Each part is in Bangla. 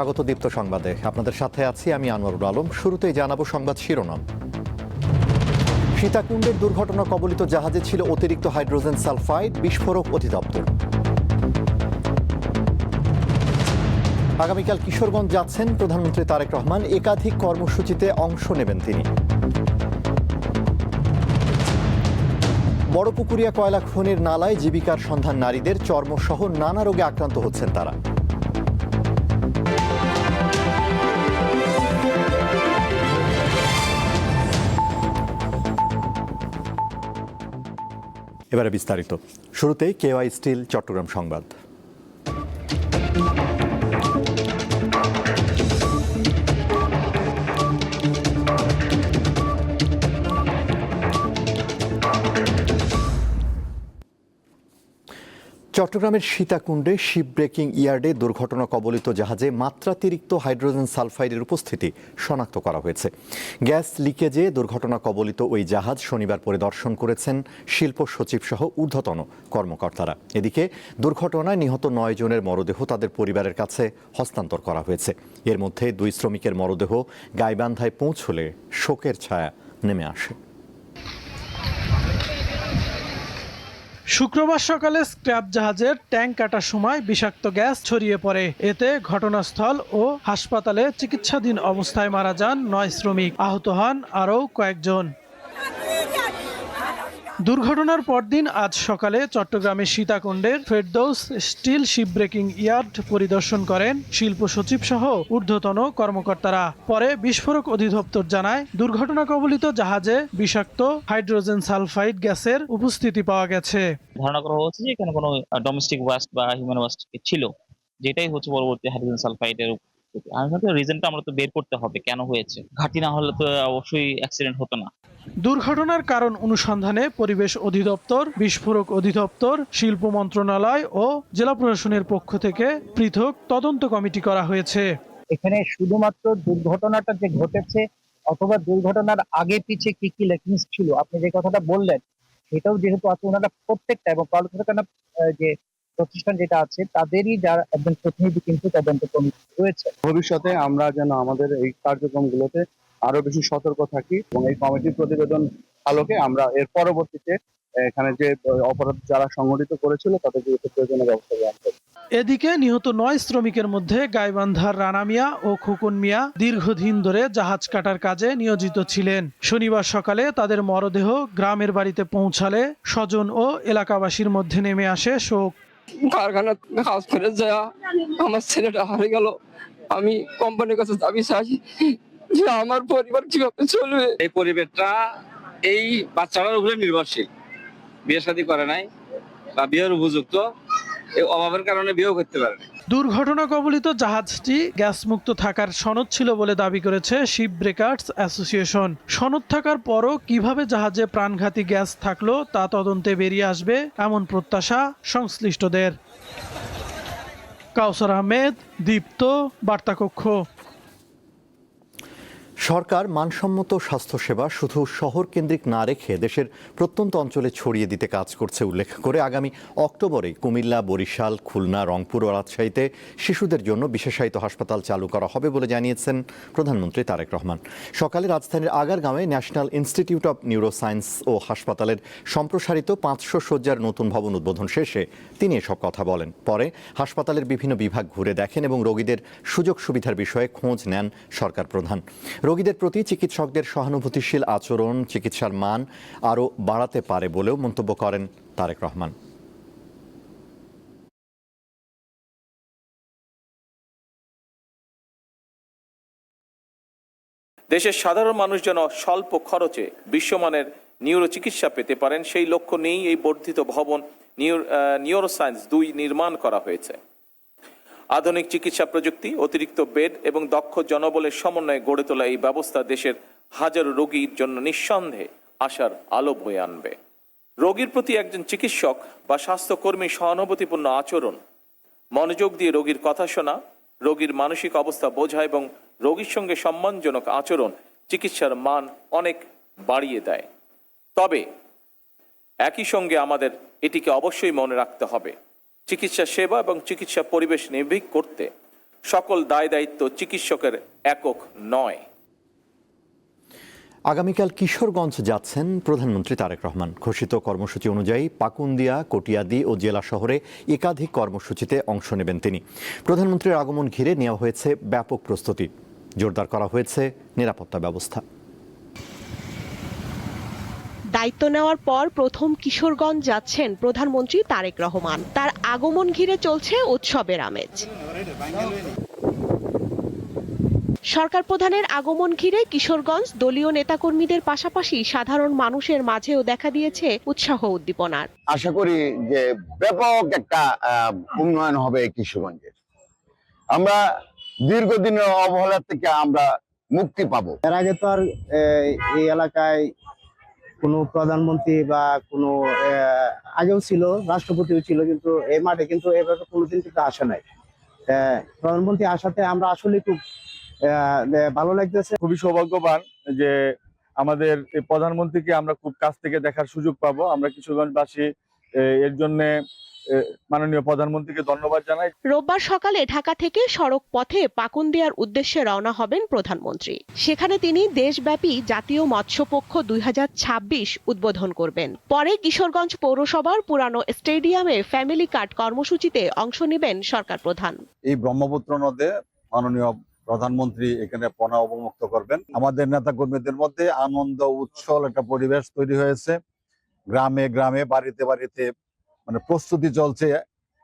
স্বাগত দীপ্ত সংবাদে। আপনাদের সাথে আছি আমি আনোয়ারুল আলম। শুরুতেই জানাবো সংবাদ শিরোনাম। সীতাকুণ্ডের দুর্ঘটনা কবলিত জাহাজে ছিল অতিরিক্ত হাইড্রোজেন সালফাইড, বিস্ফোরক অধিদপ্তর। আগামীকাল কিশোরগঞ্জ যাচ্ছেন প্রধানমন্ত্রী তারেক রহমান, একাধিক কর্মসূচিতে অংশ নেবেন তিনি। বড়পুকুরিয়া কয়লা খনির নালায় জীবিকার সন্ধান নারীদের, চর্মসহ নানা রোগে আক্রান্ত হচ্ছেন তারা। এবারে বিস্তারিত। শুরুতেই কেওয়াই স্টিল চট্টগ্রাম সংবাদ। চট্টগ্রামের সীতাকুণ্ডে শিপ ব্রেকিং ইয়ার্ডে দুর্ঘটনা কবলিত জাহাজে মাত্রাতিরিক্ত হাইড্রোজেন সালফাইডের উপস্থিতি শনাক্ত করা হয়েছে। গ্যাস লিকেজে দুর্ঘটনা কবলিত ওই জাহাজ শনিবার পরিদর্শন করেছেন শিল্প সচিব সহ ঊর্ধ্বতন কর্মকর্তারা। এদিকে দুর্ঘটনায় নিহত 9 জনের মরদেহ তাদের পরিবারের কাছে হস্তান্তর করা হয়েছে। এর মধ্যে 2 শ্রমিকের মরদেহ গাইবান্ধায় পৌঁছলে শোকের ছায়া নেমে আসে। শুক্রবার সকালে স্ক্র্যাপ জাহাজের ট্যাঙ্ক কাটার সময় বিষাক্ত গ্যাস ছড়িয়ে পড়ে। এতে ঘটনাস্থল ও হাসপাতালে চিকিৎসাধীন অবস্থায় মারা যান 9 শ্রমিক, আহত হন আরও কয়েকজন। দুর্ঘটনার পরদিন আজ সকালে চট্টগ্রামের সীতাকুণ্ডের Ferdous steel ship breaking yard পরিদর্শন করেন শিল্প সচিব সহ ঊর্ধ্বতন কর্মকর্তারা। পরে বিস্ফোরক অধিদপ্তর জানায়, দুর্ঘটনা কবলিত জাহাজে বিষাক্ত হাইড্রোজেন সালফাইড গ্যাসের উপস্থিতি পাওয়া গেছে। ধারণা করা হচ্ছে যে এখানে কোনো ডোমেস্টিক ওয়েস্ট বা হিউম্যান ওয়েস্ট ছিল, যেটাই হচ্ছে পরবর্তী হাইড্রোজেন সালফাইডের। রিজনটা আমরা তো বের করতে হবে, কেন হয়েছে। ঘাটি না হলে তো অবশ্যই অ্যাক্সিডেন্ট হতো না। দুর্ঘটনার কারণ অনুসন্ধানে পরিবেশ অধিদপ্তর, বিস্ফোরক অধিদপ্তর, শিল্প মন্ত্রণালয় ও জেলা প্রশাসনের পক্ষ থেকে পৃথক তদন্ত কমিটি করা হয়েছে। এখানে শুধুমাত্র দুর্ঘটনাটা যে ঘটেছে অথবা দুর্ঘটনার আগে পিছে কি কি লেকিংস ছিল, আপনি যে কথাটা বললেন সেটাও যেহেতু আছে, ওনারা প্রত্যেকটা এবং কলকারখানা যে প্রতিষ্ঠান যেটা আছে তাদেরই যারা একজন প্রতিনিধি কিন্তু তদন্ত কমিটি রয়েছে। ভবিষ্যতে আমরা যেন আমাদের এই কার্যক্রমগুলোতে আরো বেশি সতর্ক থাকি এবং এই কমিটির প্রতিবেদন আলোকে আমরা এর পরবর্তীতে এখানে যে অপরাধ যারা সংঘটিত করেছিল তাদের বিরুদ্ধে প্রয়োজনীয় ব্যবস্থা গ্রহণ করব। এদিকে নিহত 9 শ্রমিকের মধ্যে গাইবান্ধার রানা মিয়া ও খোকন মিয়া দীর্ঘদিন ধরে জাহাজ কাটার কাজে নিয়োজিত ছিলেন। শনিবার সকালে তাদের মরদেহ গ্রামের বাড়িতে পৌঁছালে স্বজন ও এলাকাবাসীর মধ্যে নেমে আসে শোক। কারখানা কাজ করে যাওয়া আমার ছেলেটা হারিয়ে গেল। আমি কোম্পানির কাছে দাবি চাই যে আমার পরিবার কিভাবে চলবে। এই পরিবারটা এই বাচ্চাটার উপরে নির্ভরশীল, বিয়ে শাদী করে নাই বা বিয়ের উপযুক্ত, এই অভাবের কারণে বিয়েও করতে পারে না। দুর্ঘটনা কবলিত জাহাজটি গ্যাসমুক্ত থাকার সনদ ছিল বলে দাবি করেছে শিপ ব্রেকার্স অ্যাসোসিয়েশন। সনদ থাকার পরও কিভাবে জাহাজে প্রাণঘাতী গ্যাস থাকলো তা তদন্তে বেরিয়ে আসবে এমন প্রত্যাশা সংশ্লিষ্টদের। কাউসার আহমেদ, দীপ্ত, বার্তাকক্ষ। সরকার মানসম্মত স্বাস্থ্যসেবা শুধু শহর কেন্দ্রিক না রেখে দেশের প্রত্যন্ত অঞ্চলে ছড়িয়ে দিতে কাজ করছে উল্লেখ করে আগামী অক্টোবরে কুমিল্লা, বরিশাল, খুলনা, রংপুর ও রাজশাহীতে শিশুদের জন্য বিশেষায়িত হাসপাতাল চালু করা হবে বলে জানিয়েছেন প্রধানমন্ত্রী তারেক রহমান। সকালে রাজধানীর আগারগাঁওয়ে ন্যাশনাল ইনস্টিটিউট অব নিউরোসায়েন্স ও হাসপাতালের সম্প্রসারিত 500 শয্যার নতুন ভবন উদ্বোধন শেষে তিনি এসব কথা বলেন। পরে হাসপাতালের বিভিন্ন বিভাগ ঘুরে দেখেন এবং রোগীদের সুযোগ সুবিধার বিষয়ে খোঁজ নেন সরকার প্রধান। রোগীদের প্রতি চিকিৎসকদের সহানুভূতিশীল আচরণ চিকিৎসার মান আরও বাড়াতে পারে বলেও মন্তব্য করেন তারেক রহমান। দেশের সাধারণ মানুষ যেন স্বল্প খরচে বিশ্বমানের নিউরো চিকিৎসা পেতে পারেন, সেই লক্ষ্য নিয়েই এই বর্ধিত ভবন নিউরোসায়েন্স 2 নির্মাণ করা হয়েছে। আধুনিক চিকিৎসা প্রযুক্তি, অতিরিক্ত বেড এবং দক্ষ জনবলের সমন্বয়ে গড়ে তোলা এই ব্যবস্থা দেশের হাজারো রোগীর জন্য নিঃসন্দেহে আশার আলো বয়ে আনবে। রোগীর প্রতি একজন চিকিৎসক বা স্বাস্থ্যকর্মীর সহানুভূতিপূর্ণ আচরণ, মনোযোগ দিয়ে রোগীর কথা শোনা, রোগীর মানসিক অবস্থা বোঝা এবং রোগীর সঙ্গে সম্মানজনক আচরণ চিকিৎসার মান অনেক বাড়িয়ে দেয়। তবে একই সঙ্গে আমাদের এটিকে অবশ্যই মনে রাখতে হবে, চিকিৎসা সেবা এবং চিকিৎসা পরিবেশ নির্ভীক করতে সকল দায় দায়িত্ব চিকিৎসকের একক নয়। আগামীকাল কিশোরগঞ্জ যাচ্ছেন প্রধানমন্ত্রী তারেক রহমান। ঘোষিত কর্মসূচি অনুযায়ী পাকুন্দিয়া, কটিয়াদি ও জেলা শহরে একাধিক কর্মসূচিতে অংশ নেবেন তিনি। প্রধানমন্ত্রীর আগমন ঘিরে নেওয়া হয়েছে ব্যাপক প্রস্তুতি, জোরদার করা হয়েছে নিরাপত্তা ব্যবস্থা। দায়িত্ব নেওয়ার পর প্রথম কিশোরগঞ্জ যাচ্ছেন প্রধানমন্ত্রী তারেক রহমান। তার আগমন ঘিরে চলছে উৎসবের আমেজ। সরকার প্রধানের আগমন ঘিরে কিশোরগঞ্জ দলীয় নেতাকর্মীদের পাশাপাশি সাধারণ মানুষের মাঝেও দেখা দিয়েছে উৎসাহ উদ্দীপনার। আশা করি যে ব্যাপক একটা উন্নয়ন হবে কিশোরগঞ্জের। আমরা দীর্ঘদিনের অবহেলা থেকে আমরা মুক্তি পাবো। এর আগে তো আর এই এলাকায় কোনো প্রধানমন্ত্রী বা কোনো আগেও ছিল, রাষ্ট্রপতিও ছিল, কিন্তু এই মাঠে কিন্তু এভাবে কোনোদিন কিন্তু আসে নাই। প্রধানমন্ত্রী আসাতে আমরা আসলে খুব ভালো লাগতেছে। খুবই সৌভাগ্যবান যে আমাদের এই প্রধানমন্ত্রীকে আমরা খুব কাছ থেকে দেখার সুযোগ পাবো। আমরা কিশোরগঞ্জবাসী এর জন্য মাননীয় প্রধানমন্ত্রীকে ধন্যবাদ জানাই। রোববার সকালে ঢাকা থেকে সড়ক পথে পাকুন্দিয়ার উদ্দেশ্যে রওনা হবেন প্রধানমন্ত্রী। সেখানে তিনি দেশব্যাপী জাতীয় মৎস্যপক্ষ 2026 উদ্বোধন করবেন। পরে কিশোরগঞ্জ পৌরসভার পুরানো স্টেডিয়ামে ফ্যামিলি কার্ড কর্মসূচিতে অংশ নেবেন সরকার প্রধান। এই ব্রহ্মপুত্র নদে মাননীয় প্রধানমন্ত্রী এখানে পনা অবমুক্ত করবেন। আমাদের নেতা কর্মীদের মধ্যে আনন্দ উৎসল একটা পরিবেশ তৈরি হয়েছে। গ্রামে গ্রামে বাড়িতে বাড়িতে মানে প্রস্তুতি চলছে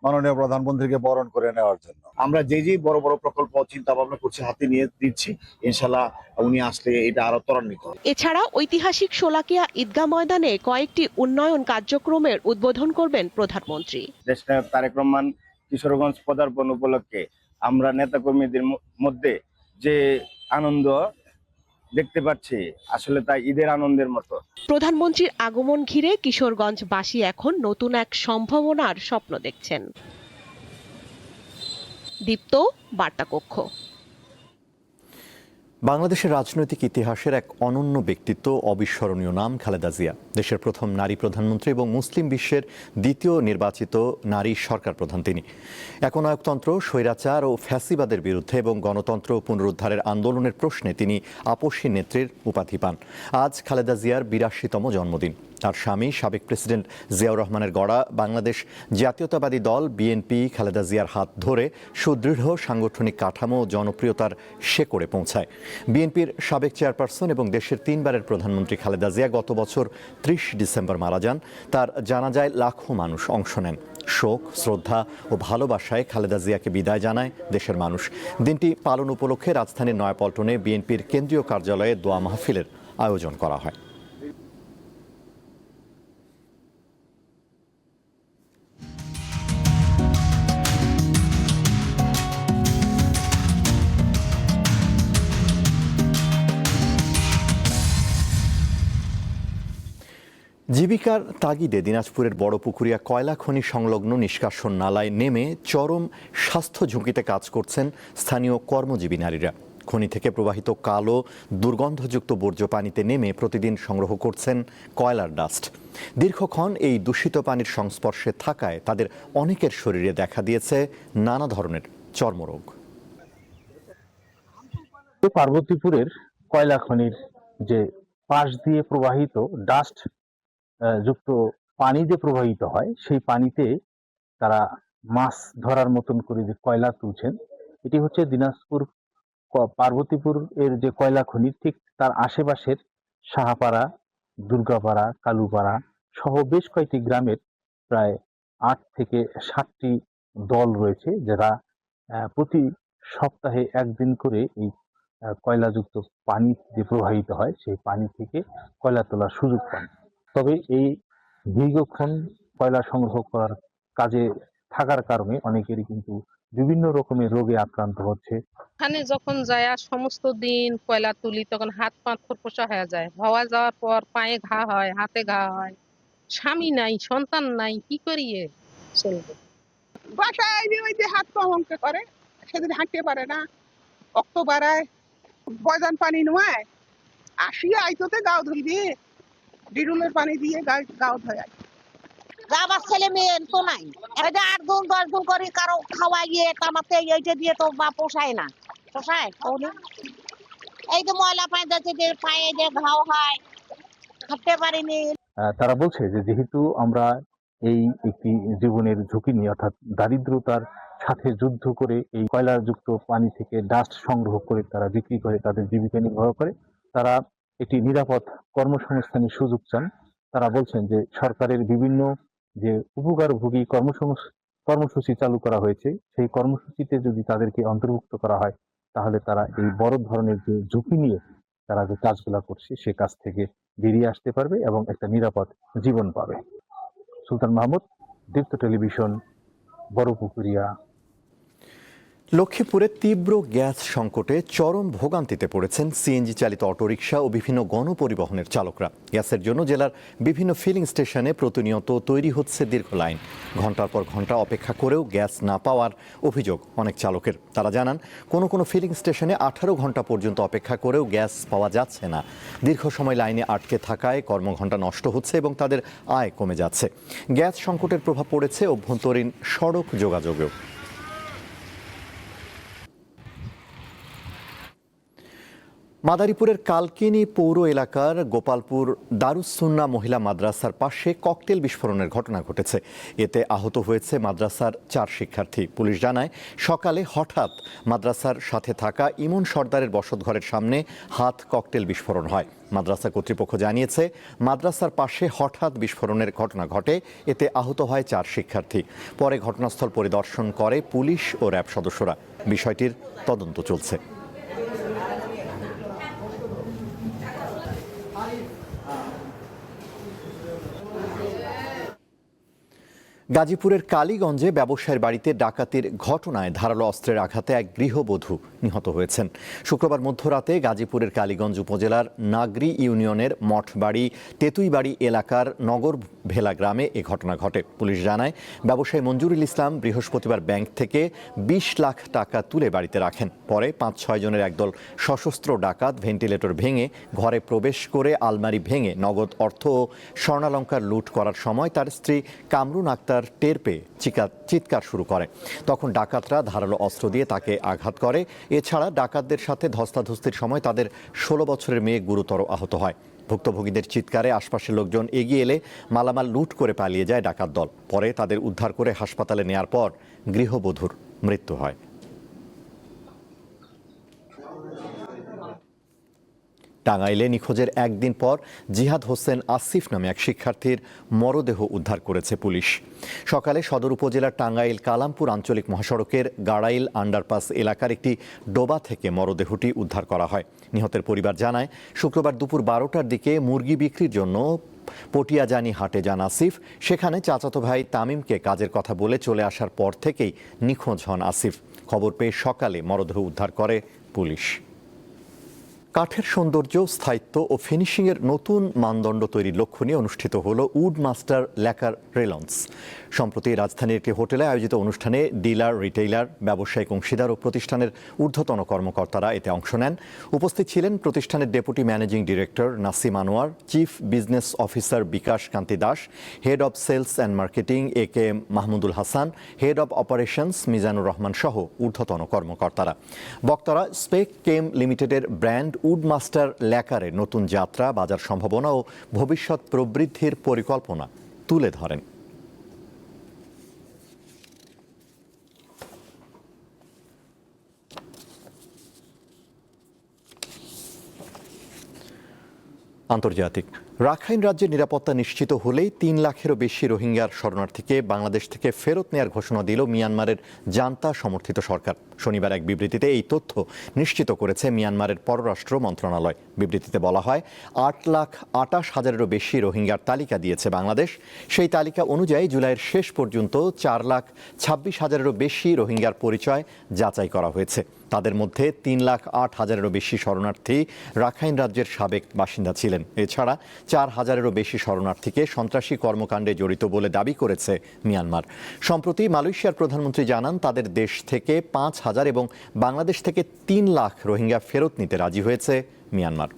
মাননীয় প্রধানমন্ত্রীকে বরণ করে নেওয়ার জন্য। আমরা যে বড় বড় প্রকল্প চিন্তা ভাবনা করছি, হাতে নিয়ে দিচ্ছি, ইনশাল্লাহ উনি আসলে এটা আরো ত্বরান্বিত হবে। এছাড়া ঐতিহাসিক শোলাকিয়া ঈদগাহ ময়দানে কয়েকটি উন্নয়ন কার্যক্রমের উদ্বোধন করবেন প্রধানমন্ত্রী। দেশনায়ক তারেক রহমান কিশোরগঞ্জ পদার্পণ উপলক্ষে আমরা নেতাকর্মীদের মধ্যে যে আনন্দ দেখতে পাচ্ছি, আসলে তা ঈদের আনন্দের মতো। প্রধানমন্ত্রীর আগমন ঘিরে কিশোরগঞ্জবাসী এখন নতুন এক সম্ভাবনার স্বপ্ন দেখছেন। দীপ্ত, বার্তা কক্ষ। বাংলাদেশের রাজনৈতিক ইতিহাসের এক অনন্য ব্যক্তিত্ব, অবিস্মরণীয় নাম খালেদা জিয়া। দেশের প্রথম নারী প্রধানমন্ত্রী এবং মুসলিম বিশ্বের দ্বিতীয় নির্বাচিত নারী সরকার প্রধান তিনি। একনায়কতন্ত্র, স্বৈরাচার ও ফ্যাসিবাদের বিরুদ্ধে এবং গণতন্ত্র পুনরুদ্ধারের আন্দোলনের প্রশ্নে তিনি আপসী নেত্রীর উপাধি পান। আজ খালেদা জিয়ার ৮২তম জন্মদিন। তার স্বামী সাবেক প্রেসিডেন্ট জিয়াউর রহমানের গড়া বাংলাদেশ জাতীয়তাবাদী দল বিএনপি খালেদা জিয়ার হাত ধরে সুদৃঢ় সাংগঠনিক কাঠামো ও জনপ্রিয়তার শেকড়ে পৌঁছায়। বিএনপির সাবেক চেয়ারপারসন এবং দেশের 3বারের প্রধানমন্ত্রী খালেদা জিয়া গত বছর ৩০ ডিসেম্বর মারা যান। তার জানাজায় লাখো মানুষ অংশ নেন। শোক, শ্রদ্ধা ও ভালোবাসায় খালেদা জিয়াকে বিদায় জানায় দেশের মানুষ। দিনটি পালন উপলক্ষে রাজধানীর নয়াপল্টনে বিএনপির কেন্দ্রীয় কার্যালয়ে দোয়া মাহফিলের আয়োজন করা হয়। জীবিকার তাগিদে দিনাজপুরের বড়পুকুরিয়া কয়লা খনি সংলগ্ন নিষ্কাশন নালায় নেমে চরম স্বাস্থ্য ঝুঁকিতে কাজ করছেন স্থানীয় কর্মজীবী নারীরা। খনি থেকে প্রবাহিত কালো দুর্গন্ধযুক্ত বর্জ্য পানিতে নেমে প্রতিদিন সংগ্রহ করছেন কয়লার ডাস্ট। দীর্ঘক্ষণ এই দূষিত পানির সংস্পর্শে থাকায় তাদের অনেকের শরীরে দেখা দিয়েছে নানা ধরনের চর্মরোগ। পার্বতীপুরের কয়লা খনির যে পাশ দিয়ে প্রবাহিত ডাস্ট যুক্ত পানি যে প্রবাহিত হয়, সেই পানিতে তারা মাছ ধরার মতন করে যে কয়লা তুলছেন, এটি হচ্ছে দিনাজপুর পার্বতীপুর এর যে কয়লা খনি, ঠিক তার আশেপাশের সাহাপাড়া, দুর্গাপাড়া, কালুপাড়া সহ বেশ কয়েকটি গ্রামের প্রায় ৮ থেকে ৭টি দল রয়েছে, যারা প্রতি সপ্তাহে একদিন করে এই কয়লাযুক্ত পানি যে প্রবাহিত হয় সেই পানি থেকে কয়লা তোলার সুযোগ পান। তবে এই দীর্ঘক্ষণ কয়লা সংগ্রহ করার কাজে থাকার কারণে অনেকেরই কিন্তু বিভিন্ন রকমের রোগে আক্রান্ত হচ্ছে। ওখানে যখন যায় সমস্ত দিন কয়লা তুলি, তখন হাত পা ফোসা হয়ে যায়। হাওয়া যাওয়ার পর পায়ে ঘা হয়, হাতে ঘা হয়। স্বামী নাই, সন্তান নাই, কি করিয়ে চলবে? বাসায় ওই যে হাত পা হংকে করে, সেদিন হাঁটতে পারে না। অক্টোবরে বয়জান পানি নয়, আসিয়া আইতোতে গাও ধুইবে, ডিরুলের পানি দিয়ে গাও ধোয়। আমার ছেলে মেয়ে তো নাই, এই যে 8 জন 10 জন করে কারো খাওয়াইয়ে তামাতে এইটা দিয়ে তো বা পোষায় না, পোষায় কওনি? এই যে ময়লা পানি যাচ্ছে, যে পায়ে যে ঘাও হয়, হাঁটতে পারিনি। তারা বলছে যে যেহেতু আমরা এই একটি জীবনের ঝুঁকি নিয়ে অর্থাৎ দারিদ্রতার সাথে যুদ্ধ করে এই কয়লাযুক্ত পানি থেকে ডাস্ট সংগ্রহ করে তারা বিক্রি করে তাদের জীবিকা নির্বাহ করে, তারা একটি নিরাপদ কর্মসংস্থানের সুযোগ চান। তারা বলছেন যে সরকারের বিভিন্ন যে উপকারভোগী কর্মসূচি চালু করা হয়েছে, সেই কর্মসূচিতে যদি তাদেরকে অন্তর্ভুক্ত করা হয় তাহলে তারা এই বড় ধরনের যে ঝুঁকি নিয়ে তারা যে কাজগুলা করছে সে কাজ থেকে বেরিয়ে আসতে পারবে এবং একটা নিরাপদ জীবন পাবে। সুলতান মাহমুদ, দীপ্ত টেলিভিশন, বড়পুকুরিয়া। লক্ষ্মীপুরে তীব্র গ্যাস সংকটে চরম ভোগান্তিতে পড়েছেন সিএনজি চালিত অটোরিকশা ও বিভিন্ন গণপরিবহনের চালকরা। গ্যাসের জন্য জেলার বিভিন্ন ফিলিং স্টেশনে প্রতিনিয়ত তৈরি হচ্ছে দীর্ঘ লাইন। ঘন্টার পর ঘন্টা অপেক্ষা করেও গ্যাস না পাওয়ার অভিযোগ অনেক চালকের। তারা জানান, কোনো ফিলিং স্টেশনে 18 ঘন্টা পর্যন্ত অপেক্ষা করেও গ্যাস পাওয়া যাচ্ছে না। দীর্ঘ সময় লাইনে আটকে থাকায় কর্মঘণ্টা নষ্ট হচ্ছে এবং তাদের আয় কমে যাচ্ছে। গ্যাস সংকটের প্রভাব পড়েছে অভ্যন্তরীণ সড়ক যোগাযোগেও। মাদারীপুরের কালকিনি পৌর এলাকার গোপালপুর দারুস সুন্নাহ মহিলা মাদ্রাসার পাশে ককটেল বিস্ফোরণের ঘটনা ঘটেছে। এতে আহত হয়েছে মাদ্রাসার 4 শিক্ষার্থী। পুলিশ জানায়, সকালে হঠাৎ মাদ্রাসার সাথে থাকা ইমন সর্দারের বসতঘরের সামনে ককটেল বিস্ফোরণ হয়। মাদ্রাসা কর্তৃপক্ষ জানিয়েছে, মাদ্রাসার পাশে হঠাৎ বিস্ফোরণের ঘটনা ঘটে, এতে আহত হয় 4 শিক্ষার্থী। পরে ঘটনাস্থল পরিদর্শন করে পুলিশ ও র্যাব সদস্যরা। বিষয়টির তদন্ত চলছে। গাজীপুরের কালীগঞ্জে ব্যবসায়ীর বাড়িতে ডাকাতির ঘটনায় ধারালো অস্ত্রের আঘাতে এক গৃহবধূ নিহত হয়েছেন। শুক্রবার মধ্যরাতে গাজীপুরের কালীগঞ্জ উপজেলার নাগরি ইউনিয়নের মঠবাড়ি তেতুইবাড়ি এলাকার নগর ভেলা গ্রামে এ ঘটনা ঘটে। পুলিশ জানায়, ব্যবসায়ী মঞ্জুরুল ইসলাম বৃহস্পতিবার ব্যাংক থেকে 20 লাখ টাকা তুলে বাড়িতে রাখেন। পরে 5-6 জনের একদল সশস্ত্র ডাকাত ভেন্টিলেটর ভেঙে ঘরে প্রবেশ করে আলমারি ভেঙে নগদ অর্থ ও স্বর্ণালংকার লুট করার সময় তার স্ত্রী কামরুন আক্তার টের পেয়ে চিৎকার শুরু করে। তখন ডাকাতরা ধারালো অস্ত্র দিয়ে তাকে আঘাত করে। এছাড়া ডাকাতদের সাথে ধস্তাধস্তির সময় তাদের 16 বছরের মেয়ে গুরুতর আহত হয়। ভুক্তভোগীদের চিৎকারে আশপাশের লোকজন এগিয়ে এলে মালামাল লুট করে পালিয়ে যায় ডাকাত দল। পরে তাদের উদ্ধার করে হাসপাতালে নেয়ার পর গৃহবধূর মৃত্যু হয়। টাঙ্গাইলে নিখোঁজের একদিন পর জিহাদ হোসেন আসিফ নামে এক শিক্ষার্থীর মরদেহ উদ্ধার করেছে পুলিশ। সকালে সদর উপজেলার টাঙ্গাইল কালামপুর আঞ্চলিক মহাসড়কের গাড়াইল আন্ডারপাস এলাকার একটি ডোবা থেকে মরদেহটি উদ্ধার করা হয়। নিহতের পরিবার জানায়, শুক্রবার দুপুর 12টার দিকে মুরগি বিক্রির জন্য পটিয়াজানি হাটে যান আসিফ। সেখানে চাচাতো ভাই তামিমকে কাজের কথা বলে চলে আসার পর থেকেই নিখোঁজ হন আসিফ। খবর পেয়ে সকালে মরদেহ উদ্ধার করে পুলিশ। কাঠের সৌন্দর্য, স্থায়িত্ব ও ফিনিশিংয়ের নতুন মানদণ্ড তৈরির লক্ষ্য নিয়ে অনুষ্ঠিত হল উড মাস্টার ল্যাকার রেলন্স। সম্প্রতি রাজধানীর একটি হোটেলে আয়োজিত অনুষ্ঠানে ডিলার, রিটেইলার, ব্যবসায়িক অংশীদার ও প্রতিষ্ঠানের ঊর্ধ্বতন কর্মকর্তারা এতে অংশ নেন। উপস্থিত ছিলেন প্রতিষ্ঠানের deputy managing director Nasim Anwar, chief business officer Bikash Kanti Das, head of sales and marketing AKM Mahmudul Hasan, head of operations Mizanur Rahman সহ ঊর্ধ্বতন কর্মকর্তারা। বক্তারা স্পেক কেম লিমিটেডের ব্র্যান্ড উড মাস্টার ল্যাকারের নতুন যাত্রা, বাজার সম্ভাবনা ও ভবিষ্যৎ প্রবৃদ্ধির পরিকল্পনা তুলে ধরেন। আন্তর্জাতিক। রাখাইন রাজ্যের নিরাপত্তা নিশ্চিত হলেই 3 লাখেরও বেশি রোহিঙ্গার শরণার্থীকে বাংলাদেশ থেকে ফেরত নেয়ার ঘোষণা দিল মিয়ানমারের জান্তা সমর্থিত সরকার। শনিবার এক বিবৃতিতে এই তথ্য নিশ্চিত করেছে মিয়ানমারের পররাষ্ট্র মন্ত্রণালয়। বিবৃতিতে বলা হয়, 8,28,000-এরও বেশি রোহিঙ্গার তালিকা দিয়েছে বাংলাদেশ। সেই তালিকা অনুযায়ী জুলাইয়ের শেষ পর্যন্ত 4,26,000-এরও বেশি রোহিঙ্গার পরিচয় যাচাই করা হয়েছে। তাদের মধ্যে 3,08,000-এরও বেশি শরণার্থী রাখাইন রাজ্যের সাবেক বাসিন্দা ছিলেন। এছাড়া 4,000-এরও বেশি শরণার্থীকে সন্ত্রাসী কর্মকাণ্ডে জড়িত বলে দাবি করেছে মিয়ানমার। সম্প্রতি মালয়েশিয়ার প্রধানমন্ত্রী জানান, তাদের দেশ থেকে 5,000 এবং বাংলাদেশ থেকে 3 লাখ রোহিঙ্গা ফেরত নিতে রাজি হয়েছে মিয়ানমার।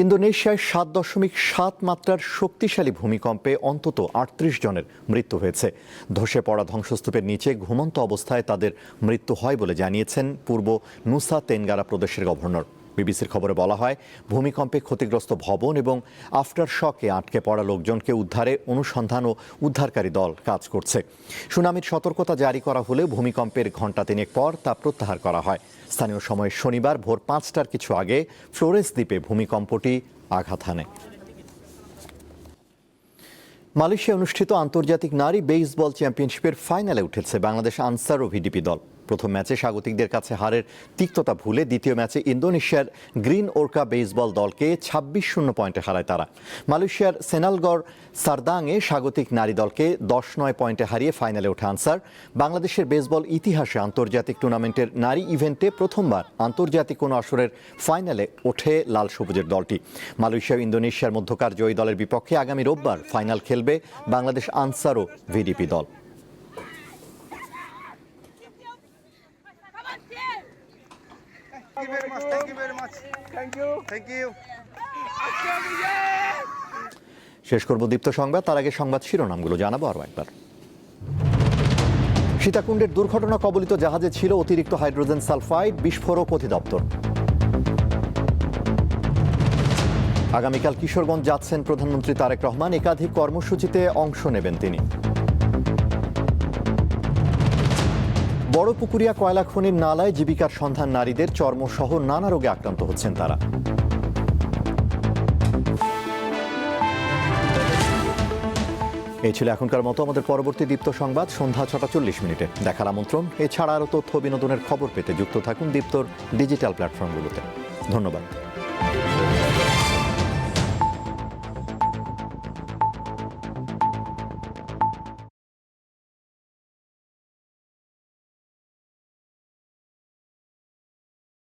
ইন্দোনেশিয়ায় 7.7 মাত্রার শক্তিশালী ভূমিকম্পে অন্তত 38 জনের মৃত্যু হয়েছে। ধসে পড়া ধ্বংসস্তূপের নিচে ঘুমন্ত অবস্থায় তাদের মৃত্যু হয় বলে জানিয়েছেন পূর্ব নুসা তেনগারা প্রদেশের গভর্নর। বিবিসির খবরে বলা হয়, ভূমিকম্পে ক্ষতিগ্রস্ত ভবন এবং আফটার শকে আটকে পড়া লোকজনকে উদ্ধারে অনুসন্ধান ও উদ্ধারকারী দল কাজ করছে। সুনামির সতর্কতা জারি করা হলেও ভূমিকম্পের ঘণ্টা তিনেক পর তা প্রত্যাহার করা হয়। স্থানীয় সময় শনিবার ভোর 5টার কিছু আগে ফ্লোরেস দ্বীপে ভূমিকম্পটি আঘাত হানে। মালয়েশিয়ায় অনুষ্ঠিত আন্তর্জাতিক নারী বেসবল চ্যাম্পিয়নশিপের ফাইনালে উঠেছে বাংলাদেশ আনসার ও ভিডিপি দল। প্রথম ম্যাচে স্বাগতিকদের কাছে হারের তিক্ততা ভুলে দ্বিতীয় ম্যাচে ইন্দোনেশিয়ার গ্রিন ওরকা বেসবল দলকে 26-0 পয়েন্টে হারায় তারা। মালয়েশিয়ার সেনালগড় সারদাংয়ে স্বাগতিক নারী দলকে 10-9 পয়েন্টে হারিয়ে ফাইনালে ওঠে আনসার। বাংলাদেশের বেসবল ইতিহাসে আন্তর্জাতিক টুর্নামেন্টের নারী ইভেন্টে প্রথমবার আন্তর্জাতিক কোনো আসরের ফাইনালে ওঠে লাল সবুজের দলটি। মালয়েশিয়া ও ইন্দোনেশিয়ার মধ্যকার জয়ী দলের বিপক্ষে আগামী রোববার ফাইনাল খেলবে বাংলাদেশ আনসার ও ভিডিপি দল। শেষ করব দীপ্ত সংবাদ, তার আগে সংবাদ শিরোনামগুলো জানাবো আরো একবার। সীতাকুণ্ডের দুর্ঘটনা কবলিত জাহাজে ছিল অতিরিক্ত হাইড্রোজেন সালফাইড, বিস্ফোরক অধিদপ্তর। আগামীকাল কিশোরগঞ্জ যাচ্ছেন প্রধানমন্ত্রী তারেক রহমান, একাধিক কর্মসূচিতে অংশ নেবেন তিনি। বড়পুকুরিয়া কয়লা খনির নালায় জীবিকার সন্ধান নারীদের, চর্মসহ নানা রোগে আক্রান্ত হচ্ছেন তারা। এই ছিল এখনকার মতো। আমাদের পরবর্তী দীপ্ত সংবাদ সন্ধ্যা 6:40 দেখার আমন্ত্রণ। এছাড়া আরও তথ্য বিনোদনের খবর পেতে যুক্ত থাকুন দীপ্তর ডিজিটাল প্ল্যাটফর্মগুলোতে। ধন্যবাদ।